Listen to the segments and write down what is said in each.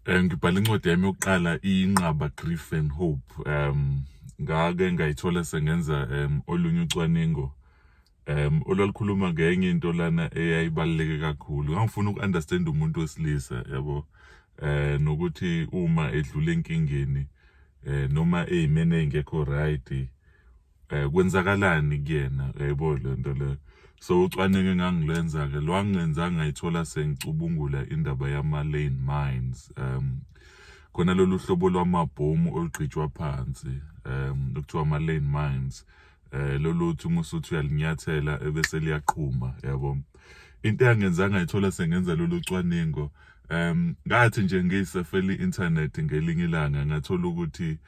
Ngibhala incwadi yami yokuqala inqaba Grief and Hope. Ngake ngayithola sengenza olunye ucwaningo olwalukhuluma ngenye into lana eyayibaluleke kakhulu. Ngangifuna uku-understand umuntu wesilisa, yabo. Nokuthi uma edlula enkingeni noma eyimene engekho right, kwenzakalani kuyena, yabo le nto le. So ucwaningo engangilenza-ke lwangenza ngayithola sengicubungula indaba yama-lane mines. Khona lolu hlobo lwamabhomu olugqitshwa phansi, okuthiwa ama-lane mines. Loluthi uma usuthi uyalinyathela ebese liyaqhuma, yabo. Into eyangenzanga ngayithola sengenza lolu cwaningo, ngathi nje ngisafela i-internet ngelinye ilanga ngathola ukuthi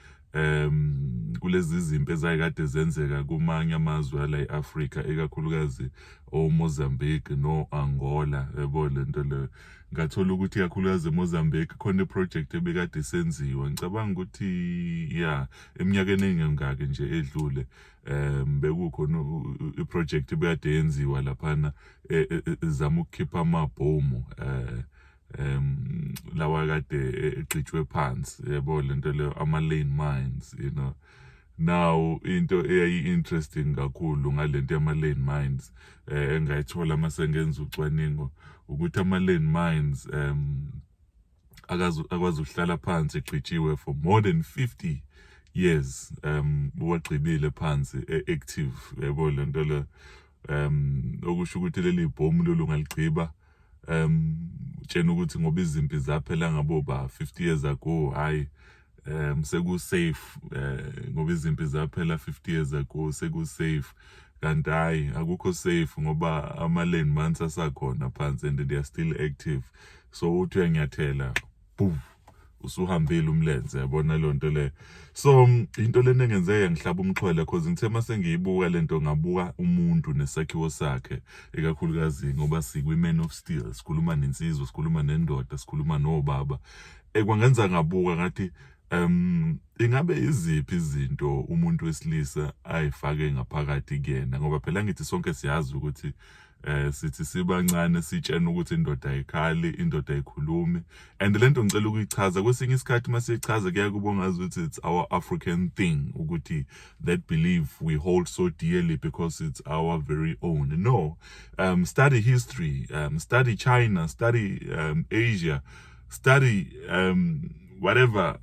kulezi zimpi ezayikade zenzeka kumanye amazwe ala e-Afrika, ikakhulukazi o-Mozambique no-Angola, yabo le nto le. Ngathola ukuthi ikakhulukazi eMozambique khona iproject ebekade isenziwa. Ngicabanga ukuthi eminyakeni engengaki nje edlule bekukhona iproject ebekade yenziwa laphana ezama ukukhipha amabhomu lawa kade egqitshwe phansi, yabo le nto leyo, ama-lane mines, you know. Now into eyayi-interesting kakhulu ngalento yama-lane mines engayithola mase ngenza ucwaningo ukuthi ama-lane mines akwazi ukuhlala phansi egqitshiwe for more than 50 years, uwagqibile phansi active, yabo le nto le. Okusho ukuthi leli bhomu lolu ngaligqiba tshena ukuthi ngoba izimpi zaphela ngaboba 50 years ago, hayi seku-safe, ngoba izimpi zaphela 50 years ago seku-safe. Kanti hayi akukho safe ngoba ama-lane mines asakhona phansi and they are still active. So uthi uyanyathela, boom, usuhambile umlenze, yabona lo nto le. So into lena engenzeka yangihlaba umxhwele because ngithe mase ngiyibuka lento ngabuka umuntu nesakhiwo sakhe, ikakhulukazi ngoba sikwi-Man of Steel, sikhuluma nensizwa, sikhuluma nendoda, sikhuluma nobaba. Kwangenza ngabuka ngathi ingabe iziphi izinto umuntu wesilisa ayifake ngaphakathi kuyena, ngoba phela ngithi sonke siyazi ukuthi sithi sibancane sitshena ukuthi indoda ayikhali, indoda ayikhulumi. And lento ngicela ukuyichaza kwesinye isikhathi masiyichaza kuya kuba ngazi ukuthi it's our African thing, ukuthi that belief we hold so dearly because it's our very own. No, study history, study China, study Asia, study whatever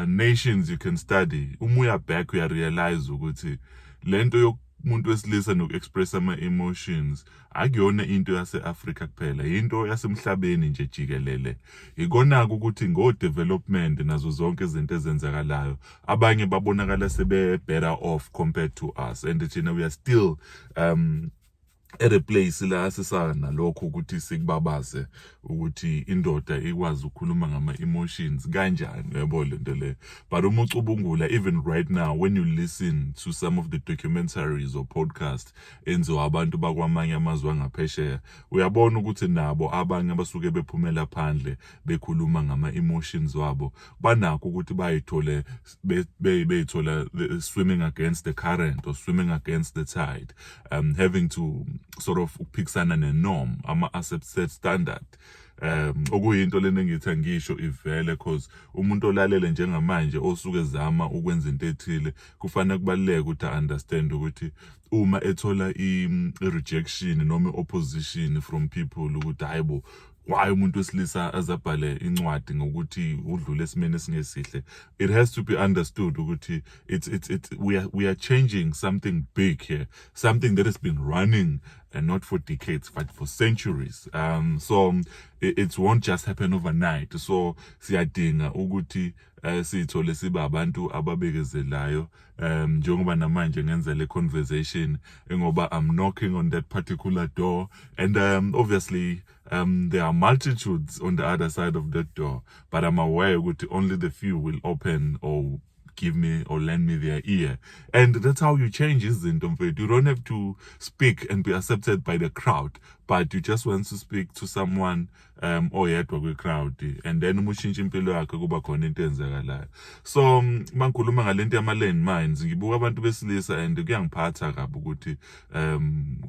nations you can study. Uya back uya realize ukuthi lento umuntu wesilisa noku-express ama-emotions akuyona into yase-Afrika kuphela, into yasemhlabeni nje jikelele. Ikona-ke ukuthi ngo-development nazo zonke izinto ezenzakalayo abanye babonakala sebe-better off compared to us, and thina we are still at a place la sisana lokho ukuthi sikubabaze ukuthi indoda ikwazi ukukhuluma ngama-emotions kanjani, yabo le nto le. But uma ucubungula, even right now when you listen to some of the documentaries or podcasts enziwa abantu bakwamanye amazwe angaphesheya, uyabona ukuthi nabo abanye abasuke bephumela phandle bekhuluma ngama-emotions wabo banakho ukuthi bayithole beyithola swimming against the current or swimming against the tide, having to sort of ukuphikisana ne-norm, ama-accepted standard. Okuyinto lena engithi angisho ivele cause umuntu olalele njengamanje osuke zama ukwenza into ethile kufanele kubaluleke ukuthi understand ukuthi uma ethola i-rejection noma i-opposition from people ukuthi hayibo, why umuntu wesilisa azabhale incwadi ngokuthi udlule esimene esingesihle, it has to be understood ukuthi we are changing something big here, something that has been running and not for decades but for centuries. So it won't just happen overnight. So siyadinga ukuthi sithole siba abantu ababekezelayo, njengoba namanje ngenza le conversation ngoba I'm knocking on that particular door, and obviously there are multitudes on the other side of that door, but I'm aware that only the few will open or give me or lend me their ear. And that's how you change izinto mfethu. You don't have to speak and be accepted by the crowd, but you just want to speak to someone oyedwa kwi-crowd, and then umushintsha impilo yakhe kuba khona into enzakalayo. So mangikhuluma ngalento yama-landmines, ngibuka abantu besilisa and kuyangiphatha kabi ukuthi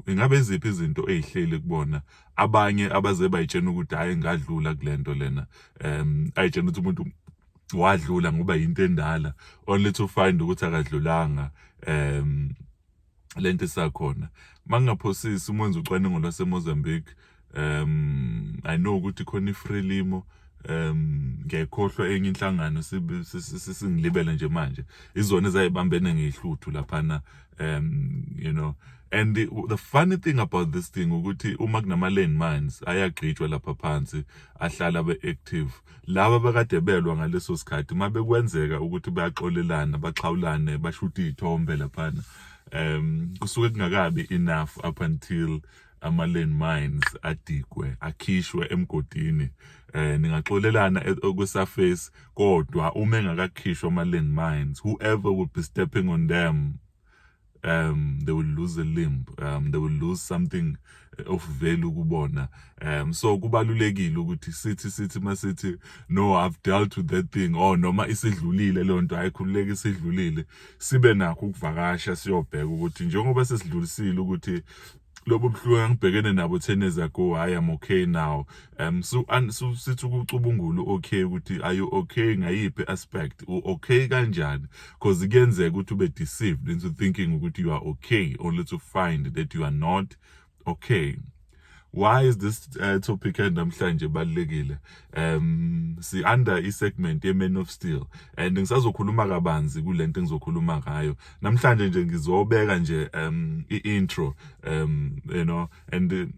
ingabe eziphi izinto ezihleli kubona abanye abaze bayitshena ukuthi hayi ngadlula kulento lena, ayitshena ukuthi umuntu wadlula ngoba yinto endala, only to find ukuthi akadlulanga lento isakhona. Mangingaphosisi umenza ucwaningo lwaseMozambique, I know ukuthi khona iFrelimo, ngiyakhohlwa enye inhlangano singilibele nje manje, izona ezayibambene ngehluthu laphana, you know. And the funny thing about this thing ukuthi uma kunama-landmines ayagqitshwa lapha phansi, ahlala be-active. Laba bekade belwa ngaleso sikhathi uma bekwenzeka ukuthi bayaxolelana, baxhawulane, bashuta iy'thombe laphana, kusuke kungakabi enough up until ama-landmines adigwe, akhishwe emgodini. Ningaxolelana kwi-surface, kodwa uma engakakhishwa ama-landmines, whoever would be stepping on them, they will lose a limb, they will lose something of value kubona. So kubalulekile ukuthi sithi masithi no, I've dealt with that thing, or noma isidlulile leyo nto, ayikhululeke isidlulile, sibe nakho ukuvakasha siyobheka ukuthi njengoba sesidlulisile ukuthi lobo buhlungu angibhekene nabo 10 years ago, I am okay now. So sithi ukucubungula okay ukuthi are you okay ngayiphi aspect, okay kanjani, because kuyenzeka ukuthi ube deceived into thinking ukuthi you are okay only to find that you are not okay. Why is this topic namhlanje balekile? Si under i-segment ye-Man of Steel, and ngisazokhuluma kabanzi kulento engizokhuluma ngayo namhlanje. Nje ngizobeka nje i-intro, you know, and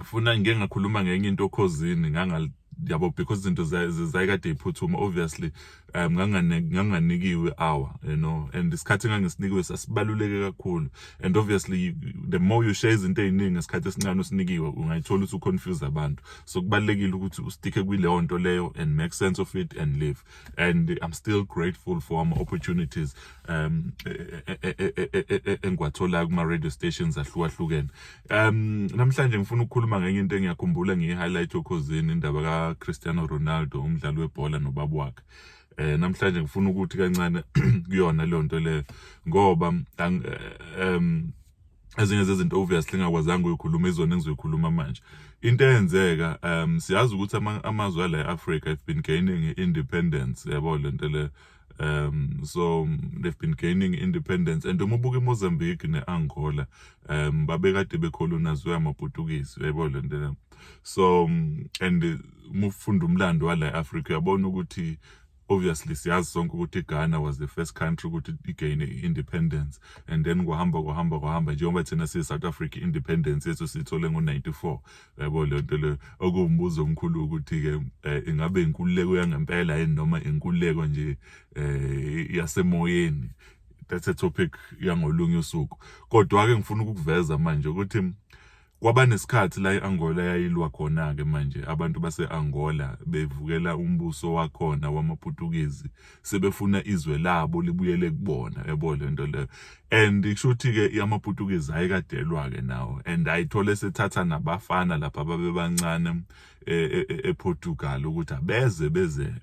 funa ngeke ngakhuluma ngenye into okhosini yabo, because izinto zayikade iphuthuma, obviously nganganikiwe hour, you know, and isikhathi ngangisinikiwe sasibaluleke kakhulu, and obviously the more you share izinto eziningi isikhathi esincane usinikiwe, ungayithola ukuthi uconfuse abantu. So kubalulekile ukuthi usticke kuleyo nto leyo and make sense of it and live. And I'm still grateful for my opportunities engwathola kuma radio stations ahlukahlukene. Namhlanje ngifuna ukukhuluma ngenye into engiyakhumbula ngiyi-highlight okhosini, indaba ka Cristiano Ronaldo, umdlali webhola nobaba wakhe. Namhlanje ngifuna ukuthi kancane kuyona leyo nto leyo, ngoba ezinye zezinto obviously ngakwazanga ukuyikhuluma, izona engizoyikhuluma manje. Into eyenzeka, siyazi ukuthi amazwe ala e-Africa have been gaining independence, yabo le nto le. So they've been gaining independence, and uma ubuka iMozambique ne-Angola, babekade becolonizwe amaPortuguese, yabo le nto le. So and uma ufunda umlando wala e-Africa uyabona ukuthi obviously siyazi sonke ukuthi Ghana was the first country ukuthi igain independence, and then kwahamba njengoba thina South Africa independence yethu sithole ngo-94, yabo le nto le. Okuwumbuzo omkhulu ukuthi ke ingabe inkululeko yangempela yini noma inkululeko nje yasemoyeni. That's a topic yangolunye usuku, kodwa ke ngifuna ukuveza manje ukuthi kwaba nesikhathi la e-Angola yayilwa khona-ke manje, abantu base-Angola bevukela umbuso wakhona wamaPortuguese, sebefuna izwe labo libuyele kubona, yabo le nto leyo. And kusho ukuthi-ke amaPortuguese ayikadelwa-ke nawo, and ayithole sethatha nabafana lapha babebancane ePortugal ukuthi abeze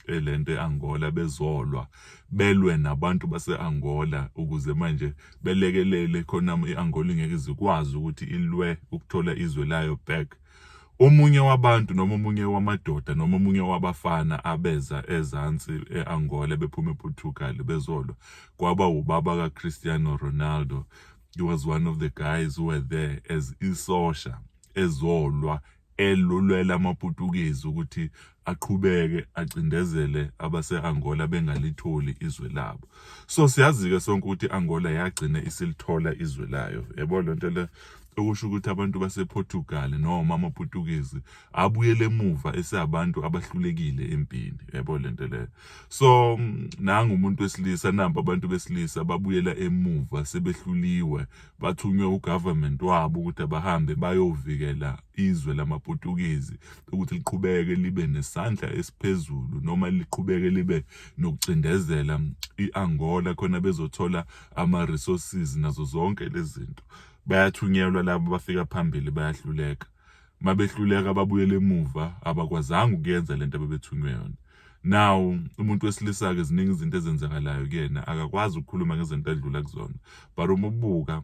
lento e-Angola bezolwa, belwe nabantu base-Angola ukuze manje belekelele khona i-Angola ingeke zikwazi ukuthi ilwe ukuthola izwe layo back. Omunye wabantu noma omunye wamadoda noma omunye wabafana abeza ezansi e-Angola bephuma ePortugal bezolwa kwaba ubaba ka Cristiano Ronaldo. He was one of the guys who were there as isosha ezolwa elulwela amaPortuguese ukuthi aqhubeke acindezele abase-Angola bengalitholi izwe labo. So siyazi-ke sonke ukuthi Angola yagcina isilithola izwe layo, yabo le nto le. okusho ukuthi abantu basePortugal noma amaPutukezi abuyele emuva eseyabantu abahlulekile empini, yabo lento leyo. So nangu umuntu wesilisa, namba abantu besilisa babuyela emuva sebehluliwe, bathunywe ugovernment wabo ukuthi abahambe bayovikela izwe lamaPutukezi ukuthi liqhubeke libe nesandla esiphezulu noma liqhubeke libe nokucindezela iAngola khona bezothola ama-resources nazo zonke lezi zinto. Bayathunyelwa labo bafika phambili bayahluleka, mabehluleka babuyele emuva, abakwazanga ukuyenza lento ababethunywe yona. Now umuntu wesilisa-ke ziningi izinto ezenzakalayo kuyena, akakwazi ukukhuluma ngezinto adlula kuzona, but uma ubuka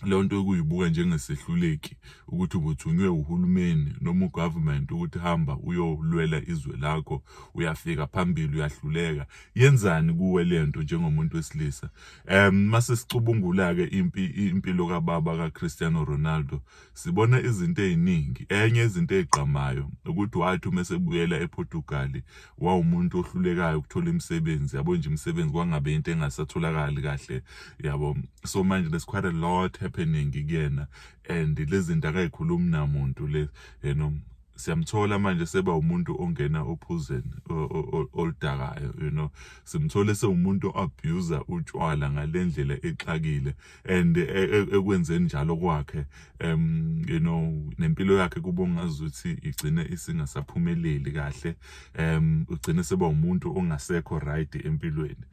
leyo nto ukuyibuka njengesehluleki ukuthi ubuthunywe uhulumeni noma ugovernment ukuthi hamba uyolwela izwe lakho, uyafika phambili uyahluleka, yenzani kuwe lento njengomuntu wesilisa? Mase sicubungula-ke impilo kababa kaCristiano Ronaldo, sibona izinto eziningi. Enye izinto ezigqamayo ukuthi wathi uma sebuyela ePortugal wawumuntu ohlulekayo ukuthola imisebenzi, yabo nje imisebenzi kwangabe into engasatholakali kahle, yabo. So manje there's quite a lot happening kuyena, and lezi zinto akayikhulumi namuntu le, siyamthola manje seba umuntu ongena ophuzeni oludakayo, simthole sewumuntu o-abuser utshwala ngalendlela exakile, and ekwenzeni njalo kwakhe nempilo yakhe kuba ongazuthi igcine isingasaphumeleli kahle, ugcine seba umuntu ongasekho right empilweni.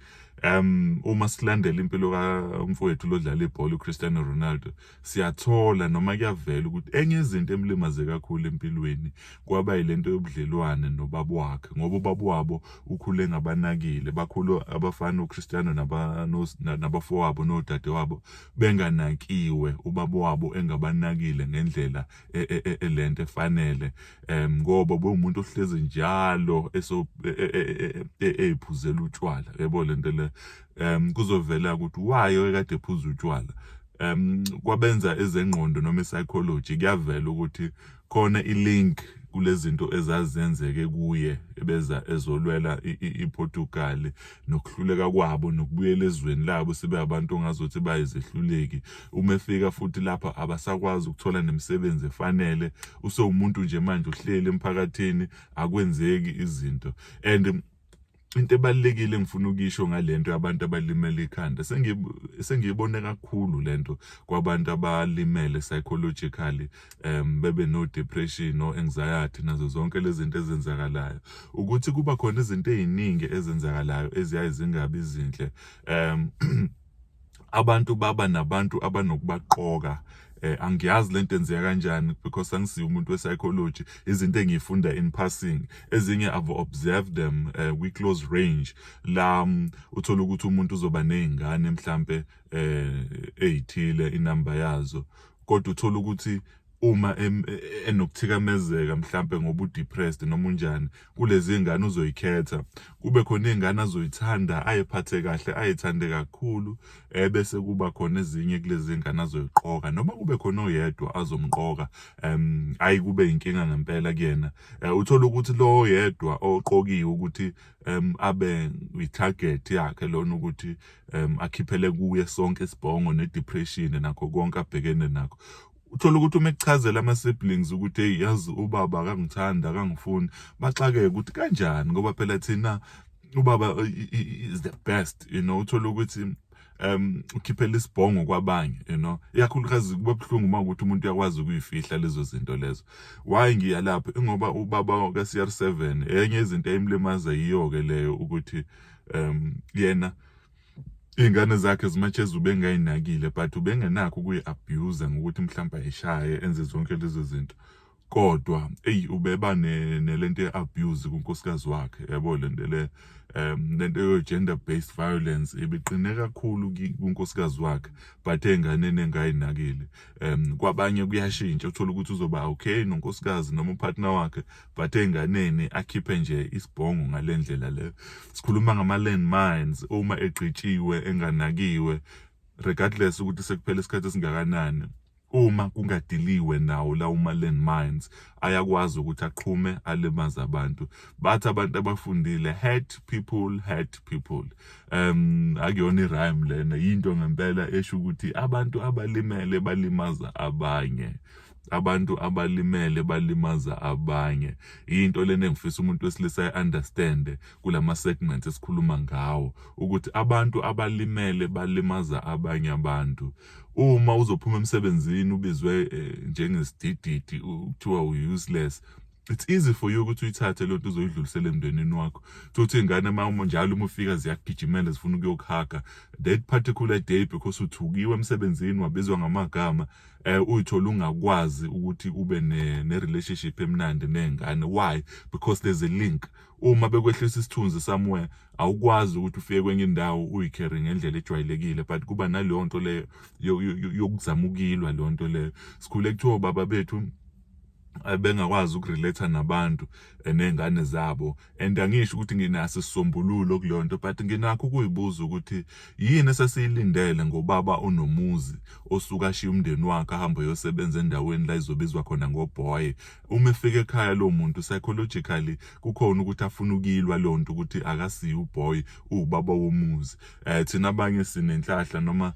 Uma silandela impilo kamfowethu lodlala ibhola uCristiano Ronaldo, siyathola noma kuyavela ukuthi enye izinto emlimaze kakhulu empilweni kwaba yilento yobudlelwane nobaba wakhe, ngoba ubaba wabo ukhule ngabanakile, bakhulu abafana uCristiano nabafowabo nodade wabo benganakiwe, ubaba wabo engabanakile ngendlela lento efanele, ngoba bewumuntu ohlezi njalo ephuzela utshwala, yabo lento le. Kuzovela ukuthi why ekade ephuza utshwala. Kwabenza ezengqondo noma psychology kuyavela ukuthi khona ilink kulezinto ezazenzeke kuye ebeza ezolwela iPortugal nokuhluleka kwabo nokubuyela ezweni labo sibe abantu ongazothi bayizehluleki. Uma efika futhi lapha abasakwazi ukuthola nemisebenzi efanele, usewumuntu nje manje uhleli emphakathini akwenzeki izinto. And into ebalekile engifuna ukisho ngalento yabantu abalimele ikhanda, sengiyibone kakhulu lento kwabantu abalimele psychologically, bebe no depression no anxiety nazo zonke lezi zinto ezenzakalayo, ukuthi kuba khona izinto eziningi ezenzakalayo eziyaye zingabi izinhle. Abantu baba nabantu abanokubaqoka. Angiyazi lento enzeka kanjani because angisiyo umuntu we-psychology, izinto engiyifunda in passing, ezinye I've observed them kwi-close range, la uthola ukuthi umuntu uzoba nezingane mhlambe ezithile inamba yazo, kodwa uthola ukuthi uma enokuthikamezeka mhlambe ngoba udepressed noma unjani, kulezi ngane uzoyikhetha, kube khona izingane azoyithanda, ayiphathe kahle, ayithande kakhulu, bese kuba khona ezinye kulezi ngane azoyiqoka, noma kube khona oyedwa azomqoka, ayi kube inkinga ngempela kuyena. Uthola ukuthi lo oyedwa oqokiwe ukuthi abe i-target yakhe lona ukuthi akhiphele kuye sonke isibhongo ne-depression nakho konke abhekene nakho. Uthola ukuthi uma ekuchazela ama-siblings ukuthi hey yazi ubaba akangithanda akangifuni, baxakeke ukuthi kanjani ngoba phela thina ubaba is the best, uthola ukuthi ukhiphela isibhongo kwabanye, ikakhulukazi kuba buhlungu uma ukuthi umuntu uyakwazi ukuyifihla lezo zinto lezo. Why ngiya lapho? Ingoba ubaba ka-CR7 enye izinto eyimlimaza yiyo-ke leyo ukuthi yena ingane zakhe zimatsheza ubengayinakile, but ubengenakho ukuyi-abuse ngokuthi mhlawumbe ayishaye enze zonke lezo zinto, kodwa ubeba nelento ye-abuse kunkosikazi wakhe, yabo lento le lento yo-gender based violence ibiqine kakhulu kunkosikazi wakhe, but ey'nganeni engayinakile. Kwabanye kuyashintsha, uthola ukuthi uzoba okay nonkosikazi noma upartner wakhe, but ey'nganeni akhiphe nje isibhongo ngale ndlela le. Sikhuluma ngama-landmines uma egqitshiwe enganakiwe, regardless ukuthi sekuphela isikhathi esingakanani, uma kungadiliwe nawo lawo ma-landmines ayakwazi ukuthi aqhume alimaze abantu. Bathi abantu abafundile, hurt people. Akuyona i-rhyme lena, yinto ngempela esho ukuthi abantu abalimele balimaza abanye. Abantu abalimele balimaza abanye. Into lena engifisa umuntu wesilisa understand kulama segments esikhuluma ngawo, ukuthi abantu abalimele balimaza abanye abantu. Uma uzophuma emsebenzini ubizwe njengesidididi kuthiwa useless, it's easy for you ukuthi uyithathe lento uzoyidlulisela emndenini wakho. Futhi ingane njalo uma ufika ziyagijimela zifuna ukuyokuhaga that particular day because uthukiwe emsebenzini wabizwa ngamagama, uyithola ungakwazi ukuthi ube ne-relationship emnandi nengane. Why? Because there's a link. Uma bekwehlisa isithunzi somewhere, awukwazi ukuthi ufike kwenye indawo uyicarry ngendlela ejwayelekile, but kuba naleyo nto leyo yokuzama ukuyilwa leyo nto leyo. Sikhule kuthiwa baba bethu bengakwazi ukurelate nabantu nengane zabo, and angisho ukuthi nginaso isisombululo kuleyo nto, but nginakho ukuyibuza ukuthi yini esasiyilindele ngobaba onomuzi osuka ashiya umndeni wakhe ahamba yosebenza endaweni la izobizwa khona ngoboy. Uma efika ekhaya lo muntu psychologically kukhona ukuthi afuna ukuyilwa leyo nto ukuthi akasiyi uboy, ubaba womuzi. Thina abanye sinenhlahla noma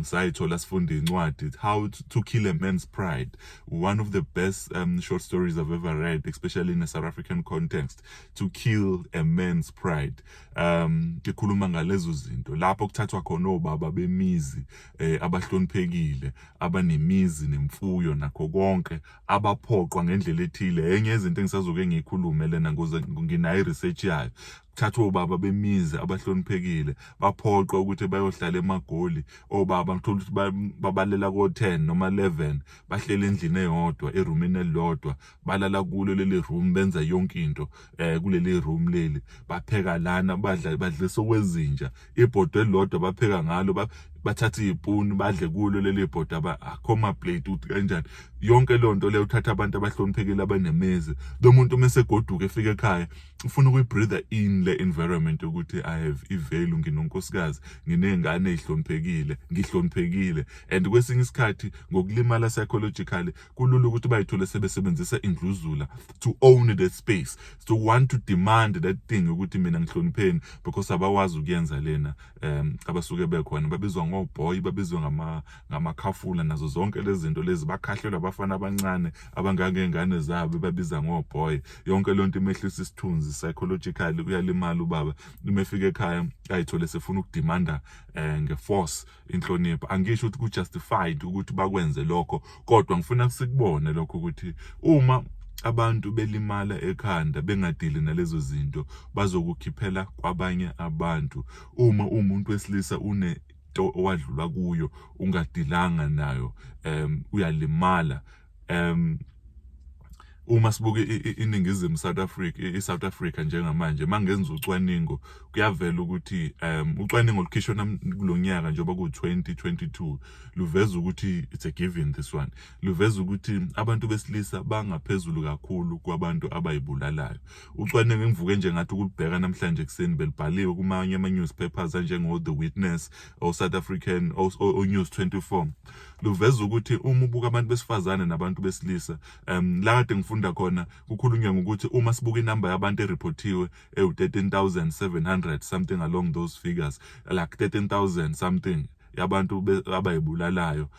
sayithola sifunda incwadi, How to Kill a Man's Pride, one of the best short stories I've ever read, especially in a South African context, To Kill a Man's Pride. Ikhuluma ngalezo zinto lapho kuthathwa khona obaba bemizi abahloniphekile, abanemizi nemfuyo nakho konke, abaphoqwa ngendlela ethile. Enye yezinto engisazoke ngiyikhulume lena ngoze nginayo research yayo. Kuthathwa obaba bemizi abahloniphekile baphoqwa ukuthi bayohlala emagoli. Obaba ngithola ukuthi babalela ko-10 noma 11, bahlele endlini eyodwa, erumini elilodwa, balala kulo leli room, benza yonke into kuleli room leli, bapheka lana, badlisa okwezinja, ibhodo elilodwa bapheka ngalo, bathatha iy'puni badle kulo leli bhodo, akhoma plate ukuthi kanjani. Yonke leyo nto leyo uthatha abantu abahloniphekile abanemizi. Lo muntu uma esegoduka efika ekhaya ufuna ukuyibreather in le environment ukuthi I have i-value, nginonkosikazi, nginey'ngane ey'hloniphekile, ngihloniphekile. And kwesinye isikhathi ngokulimala psychologically kulula ukuthi bayithole sebesebenzisa indluzula to own the space, to want to demand that thing ukuthi mina ngihlonipheni, because abawazi ukuyenza lena. Abasuke bekhona babizwa ngoboy, babizwa ngamakhafula, nazo zonke lezi zinto lezi, bakhahlelwa abafana abancane abangangengane zabo babiza ngoboy. Yonke le nto imehlisa isithunzi psychologically, uyalimala ubaba uma efika ekhaya ayithole sefuna ukudimanda ngeforce inhlonipho. Angisho ukuthi ku-justified ukuthi bakwenze lokho, kodwa ngifuna sikubone lokho ukuthi uma abantu belimala ekhanda bengadili nalezo zinto bazokukhiphela kwabanye abantu. Uma umuntu wesilisa unento owadlula kuyo ungadilanga nayo, uyalimala. Uma sibuke iningizimu South Africa njengamanje, mangenza ucwaningo kuyavela ukuthi ucwaningo lukhishwa kulonyaka njengoba ku-2022 luveza ukuthi it's a given, this one luveza ukuthi abantu besilisa bangaphezulu kakhulu kwabantu abayibulalayo. Ucwaningo engivuke nje ngathi ukulibheka namhlanje ekseni belibhaliwe kumanye ama-newspapers anjengo The Witness or South African or News 24, luveza ukuthi uma ubuka abantu besifazane nabantu besilisa, la kade ngifunda khona kukhulunywa ngokuthi uma sibuka inamba yabantu eripotiwe 13,700 something along those figures, like 13,000 something yabantu abayibulalayo,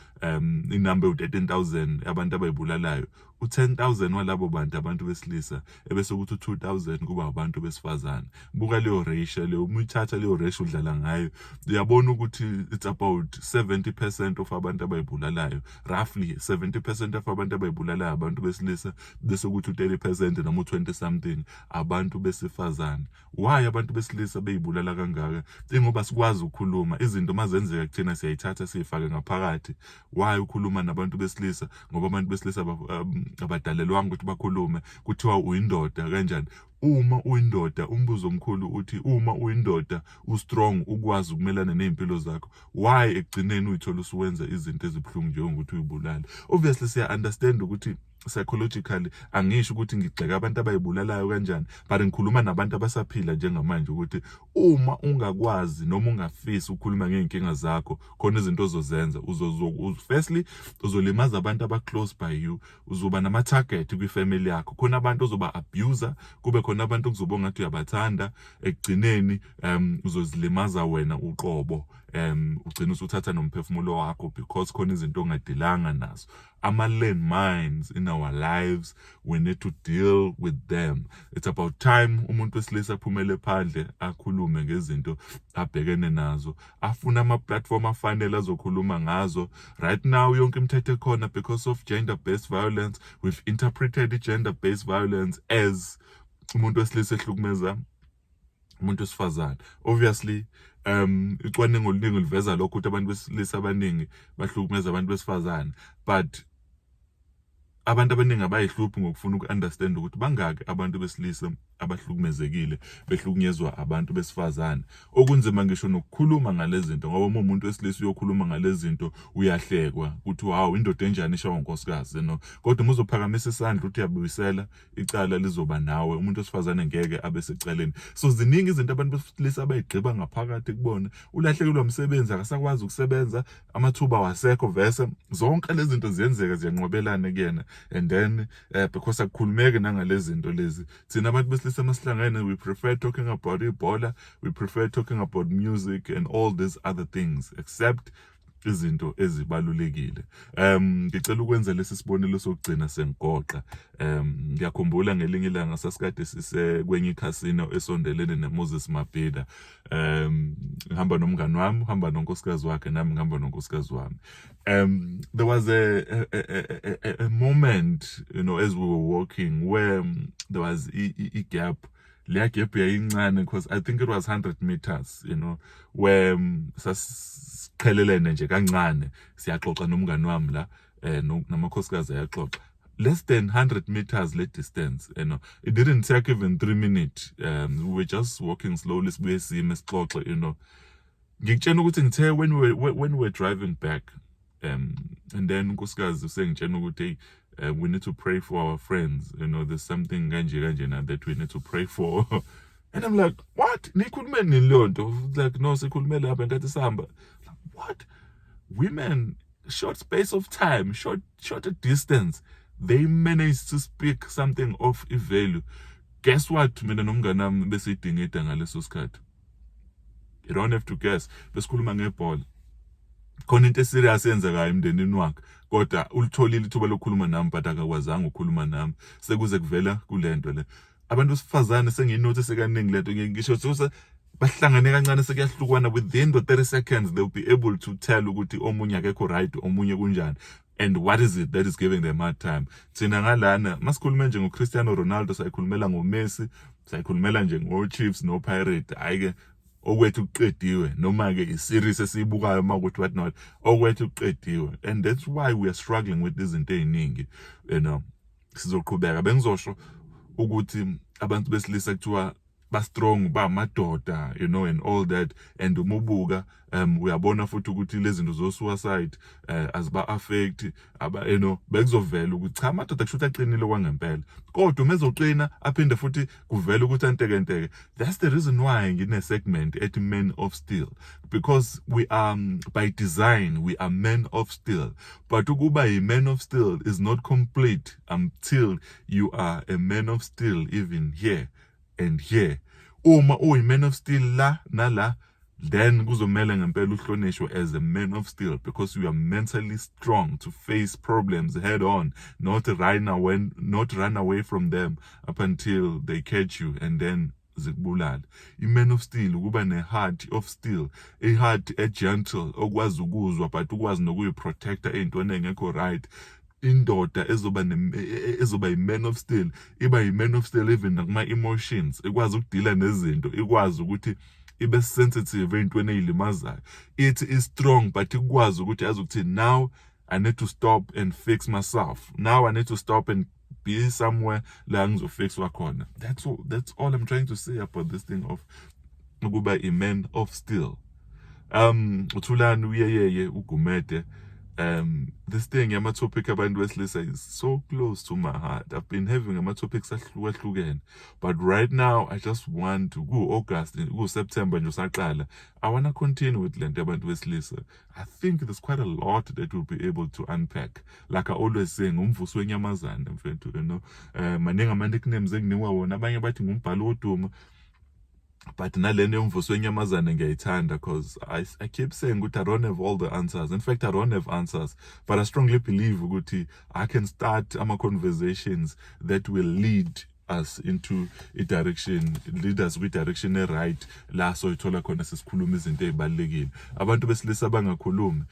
inamba 13,000 yabantu abayibulalayo, u-10,000 walabo bantu abantu besilisa, ebese ukuthi u-2,000 kuba abantu besifazane. Buka leyo ratio leyo, uma uthatha leyo ratio udlala ngayo, uyabona ukuthi it's about 70% of abantu abayibulalayo, roughly 70% of abantu abayibulalayo abantu besilisa, bese ukuthi u-30% noma u-20 something abantu besifazane. Why abantu besilisa beyibulala kangaka? Ingoba sikwazi ukukhuluma izinto mazenzeka kuthina siyayithatha siyifake ngaphakathi. Why ukhuluma nabantu besilisa? Ngoba abantu besilisa abadalelwanga ukuthi bakhulume. Kuthiwa uyindoda kanjani? Uma uyindoda, umbuzo omkhulu uthi uma uyindoda u-strong, ukwazi ukumelana ney'mpilo zakho, why ekugcineni uyithola usuwenza izinto ezibuhlungu njengokuthi uyibulale? Obviously siya understand ukuthi psychologically angisho ukuthi ngigxeka abantu abayibulalayo kanjani, but ngikhuluma nabantu abasaphila njengamanje ukuthi uma ungakwazi noma ungafisi ukukhuluma ngeenkinga zakho khona izinto ozozenza firstly uzolimaza abantu aba-close by you, uzoba nama-target kwifamily yakho, khona abantu ozoba abuser, kube khona abantu okuzoba ngathi uyabathanda, ekugcineni uzozilimaza wena uqobo, ugcina usuthatha nomphefumulo wakho because khona izinto ongadilanga nazo. Ama-landmines in our lives, we need to deal with them. It's about time umuntu wesilisa aphumele phandle akhulume ngezinto abhekene nazo, afuna ama-platform afanele azokhuluma ngazo. Right now yonke imithetho ekhona because of gender-based violence, we've interpreted gender-based violence as umuntu wesilisa ehlukumeza umuntu wesifazane. Obviously icwaningo oluningi liveza lokho ukuthi abantu besilisa abaningi bahlukumeza abantu besifazane, but abantu abaningi abayihluphi ngokufuna uku-understand ukuthi bangaki abantu besilisa abahlukumezekile behlukunyezwa abantu besifazane. Okunzima ngisho nokukhuluma ngalezi zinto, ngoba uma umuntu wesilisa uyokhuluma ngalezi zinto uyahlekwa ukuthi wow, indoda enjani ishawa unkosikazi, no. Kodwa uma uzophakamisa isandla ukuthi uyabuyisela, icala lizoba nawe, umuntu wesifazane ngeke abe secaleni. So ziningi izinto abantu besilisa abayigqiba ngaphakathi kubona. Ulahlekelwa umsebenzi, akasakwazi ukusebenza, amathuba wasekho vese, zonke lezi zinto ziyenzeka, ziyanqwabelana kuyena. And then because akukhulumeke nangalezi zinto lezi, thina abantu besilisa masihlangene, we prefer talking about ibhola, we prefer talking about music and all these other things except izinto ezibalulekile. Ngicela ukwenza lesi sibonelo sokugcina sengigoqa. Ngiyakhumbula ngelinye ilanga sasikade sisekwenye casino esondelene neMoses Mabhida. Ngihamba nomngani wami, uhamba nonkosikazi wakhe, nami ngihamba nonkosikazi wami. There was a moment, you know, as we were walking where there was a gap. Leya gap yayincane because I think it was 100 meters, you know, where sasiqhelelene nje kancane, siyaxoxa nomngani wami la, namakhosikazi ayaxoxa. Less than 100 meters le distance, you know. It didn't take even 3 minutes. We were just walking slowly, sibuye sime sixoxe, you know. Ngikutshela ukuthi ngithe when we were driving back, and then unkosikazi usengitshela ukuthi we need to pray for our friends, you know, there's something kanje now that we need to pray for. And I'm like, what? Nikhulume nini leyo nto? Like, no, sikhulume lapha ngathi sihamba. What? Women, short space of time, shorter distance, they managed to speak something of value. Guess what? Mina nomngani wami besidingida ngaleso sikhathi. You don't have to guess. Besikhuluma ngebhola. Khona into eserious yenzekayo emndenini wakhe, kodwa ulitholile ithuba lokukhuluma nami but akakwazanga ukukhuluma nami. Sekuze kuvela kulento le. Abantu besifazane senginotice kaningi lento, ngisho ukuthi bahlangane kancane sekuyahlukwana, within the 30 seconds they'll be able to tell ukuthi omunye akekho right, omunye kunjani. And what is it that is giving them hard time? Thina ngalana masikhuluma nje ngoCristiano Ronaldo, sayikhulumela ngoMessi, sayikhulumela nje ngoChiefs noPirate, ayike okwethu kuqediwe, noma ke iseries esibukayo makuthi what not, okwethu kuqediwe. And that's why we are struggling with izinto eziningi, you know. Sizoqhubeka bengizosho ukuthi abantu besilisa kuthiwa ba strong, ba madoda, you know, and all that. And umubuka uyabona futhi ukuthi lezi zinto zo suicide aziba affect aba, you know, bekuzovela ukuthi cha madoda kushuthi aqinile kwangempela, kodwa umezoqina aphinde futhi kuvela ukuthi antekenteke. That's the reason why ngine segment ethi Men of Steel, because we are by design we are men of steel, but ukuba a man of steel is not complete until you are a man of steel even here and here. Uma uyi-man of steel la nala, then kuzomela ngempela uhlonishwe as a man of steel, because you are mentally strong to face problems head on, not run away from them up until they catch you and then zikubulala. I-man of steel ukuba ne-heart of steel, i-heart gentle, okwazi ukuzwa but ukwazi nokuyi-protecta ey'ntweni engekho right. Indoda ezoba i-man of steel, iba i-man of steel even nakuma-emotions, ikwazi ukudila nezinto, ikwazi ukuthi ibe sensitive ey'ntweni ey'limazayo. It is strong but ikwazi ukuthi yazi ukuthi now I need to stop and fix myself, now I need to stop and be somewhere la ngizofixwa khona. That's all I'm trying to say about this thing of ukuba a man of steel. Uthulani uyeyeye ugumede This thing topic abantu besilisa is so close to my heart. I've been having topics ahlukahlukene, but right now I just want to go August, go September nje usaqala. I want to continue with lento abantu besilisa. I think there's quite a lot that we'll be able to unpack. Like I always say, ngumvuso wenyamazana mfethu, you know. Maningi ama nicknames enginiwa wona, abanye bathi ngumbhalo woduma. But nalena yomvuso wenyamazane ngiyayithanda, because I keep saying ukuthi I don't have all the answers. In fact, I don't have answers, but I strongly believe ukuthi I can start conversations that will lead us into a direction, lead us with direction right, la so ithola khona sesikhuluma izinto ezibalekile. Abantu besilisa bangakhulumi,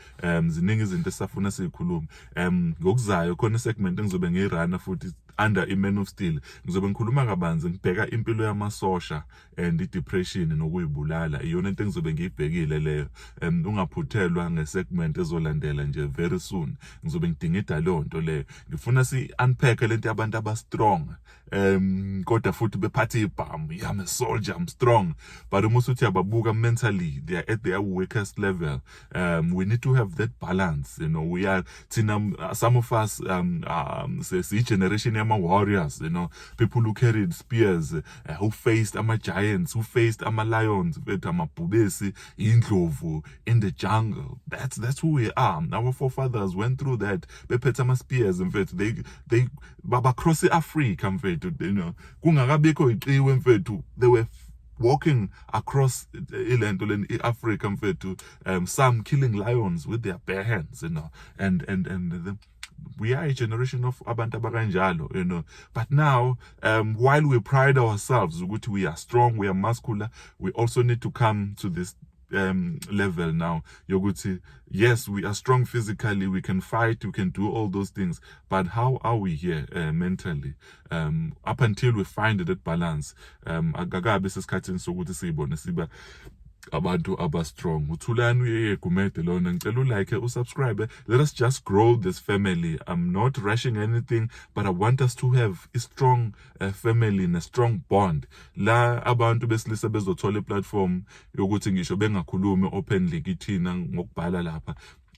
ziningi izinto esafuna sizikhuluma. Ngokuzayo khona segment engizobe ngirana futhi under i-Man of Steel, ngizobe ngikhuluma kabanzi ngibheka impilo yamasosha and i-depression nokuyibulala. Iyona into engizobe ngiyibhekile leyo. Ungaphuthelwa ngesegment ezolandela nje very soon. Ngizobe ngidingida leyo nto leyo. Ngifuna si-unpack lento yabantu aba-strong. Kodwa futhi bephathe ibhamu. I'm a soldier, I'm strong. But uma usuthi ababuka mentally, they are at their weakest level. We need to have that balance. You know, we are, some of us, say generation warriors, you know, people who carried spears, who faced giants, who faced lions, amabhubesi, indlovu, in the jungle. That's who we are. Our forefathers went through that. Bephethe spears, in fact, they cross Africa, in fact, you know, kungakabikho iqiwe, in fact, they were walking across Africa, in fact, some killing lions with their bare hands, you know, and we are a generation of abantu abakanjalo, you know. But now, while we pride ourselves, we are strong, we are muscular, we also need to come to this level now. Yoguti, yes, we are strong physically, we can fight, we can do all those things, but how are we here mentally? Up until we find that balance, agagabe sesikhathini sokuthi siyibone siba abantu aba-strong. Uthulani uyeye gumede lona, ngicela ulike, usubscribe. Let us just grow this family. I'm not rushing anything, but I want us to have a strong family and a strong bond. La abantu besilisa bezothola i-platform yokuthi ngisho bengakhulumi openly kithina ngokubhala lapha,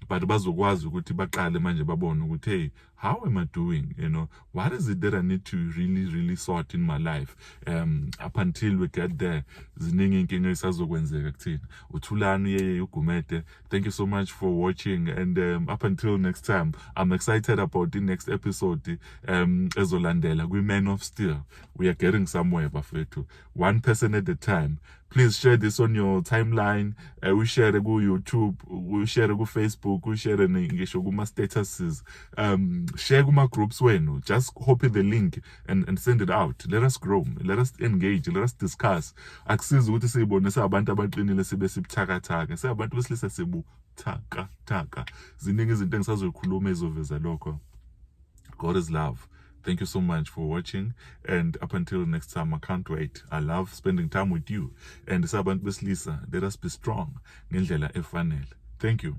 but bazokwazi ukuthi baqale manje babone ukuthi, hey, how am I doing? You know, what is it that I need to really sort in my life? Up until we get there, ziningi inkinga ezisazokwenzeka kuthina. Uthulani yeye ugumede. Thank you so much for watching, and up until next time, I'm excited about the next episode ezolandela kwi-Man of Steel. We are getting somewhere, bafethu. One person at a time. Please share this on your timeline. We share it on YouTube, we share it on Facebook, we share it ngisho kuma statuses. Share kuma groups wenu. Just copy the link and send it out. Let us grow, let us engage, let us discuss. Akusizi ukuthi siyibone sabantu abaqinile sibe sibuthakathaka. Sabantu besilisa sibuthakathaka. Ziningi izinto engisazokhuluma ezoveza lokho. God is love. Thank you so much for watching, and up until next time, I can't wait. I love spending time with you. And sabantu besilisa, let us be strong ngendlela efanele. Thank you.